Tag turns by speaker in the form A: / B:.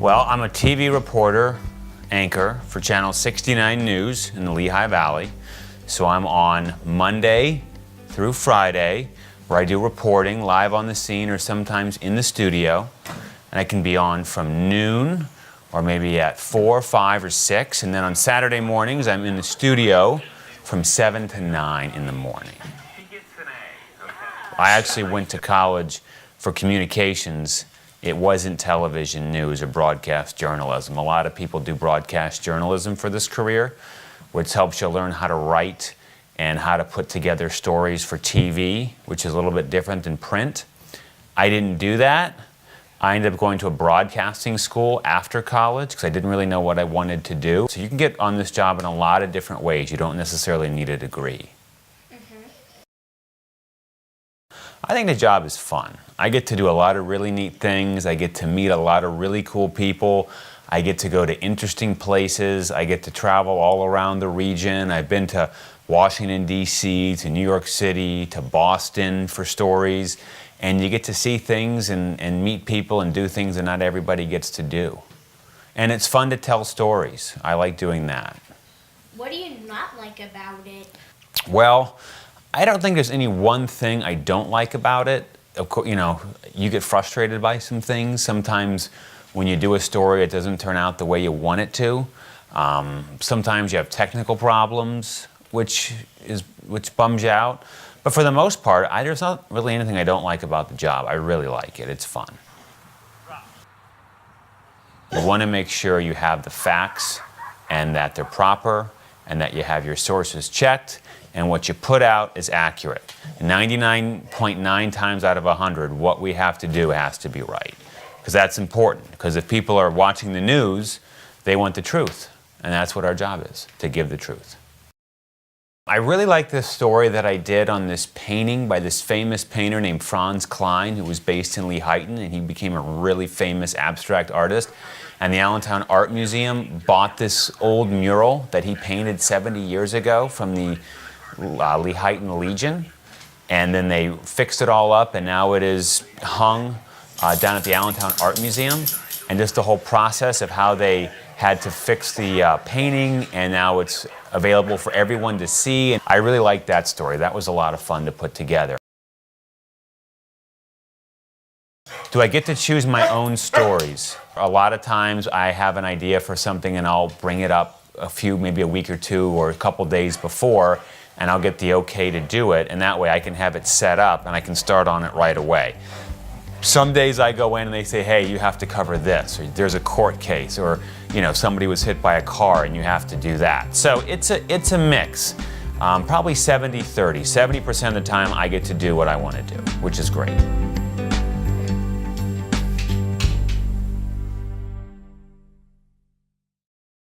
A: Well, I'm a TV reporter, anchor for Channel 69 News in the Lehigh Valley. So I'm on Monday through Friday, where I do reporting live on the scene or sometimes in the studio. And I can be on from noon or maybe at 4, 5, or 6. And then on Saturday mornings, I'm in the studio from 7 to 9 in the morning. I actually went to college for communications. It wasn't television news or broadcast journalism. A lot of people do broadcast journalism for this career, which helps you learn how to write and how to put together stories for TV, which is a little bit different than print. I didn't do that. I ended up going to a broadcasting school after college because I didn't really know what I wanted to do. So you can get on this job in a lot of different ways. You don't necessarily need a degree. I think the job is fun. I get to do a lot of really neat things. I get to meet a lot of really cool people. I get to go to interesting places. I get to travel all around the region. I've been to Washington, D.C., to New York City, to Boston for stories. And you get to see things and meet people and do things that not everybody gets to do. And it's fun to tell stories. I like doing that.
B: What do you not like about it?
A: Well, I don't think there's any one thing I don't like about it. Of course, you know, you get frustrated by some things. Sometimes when you do a story, it doesn't turn out the way you want it to. Sometimes you have technical problems, which bums you out. But for the most part, there's not really anything I don't like about the job. I really like it. It's fun. You want to make sure you have the facts and that they're proper and that you have your sources checked and what you put out is accurate. 99.9 times out of 100, what we have to do has to be right. Because that's important. Because if people are watching the news, they want the truth. And that's what our job is, to give the truth. I really like this story that I did on this painting by this famous painter named Franz Kline, who was based in Lehighton, and he became a really famous abstract artist. And the Allentown Art Museum bought this old mural that he painted 70 years ago from the Lehighton Legion, and then they fixed it all up, and now it is hung down at the Allentown Art Museum. And just the whole process of how they had to fix the painting, and now it's available for everyone to see. And I really liked that story. That was a lot of fun to put together. Do I get to choose my own stories? A lot of times I have an idea for something and I'll bring it up maybe a week or two or a couple days before, and I'll get the okay to do it, and that way I can have it set up and I can start on it right away. Some days I go in and they say, hey, you have to cover this, or there's a court case, or somebody was hit by a car and you have to do that. So it's a mix. Probably 70-30. 70% of the time I get to do what I want to do, which is great.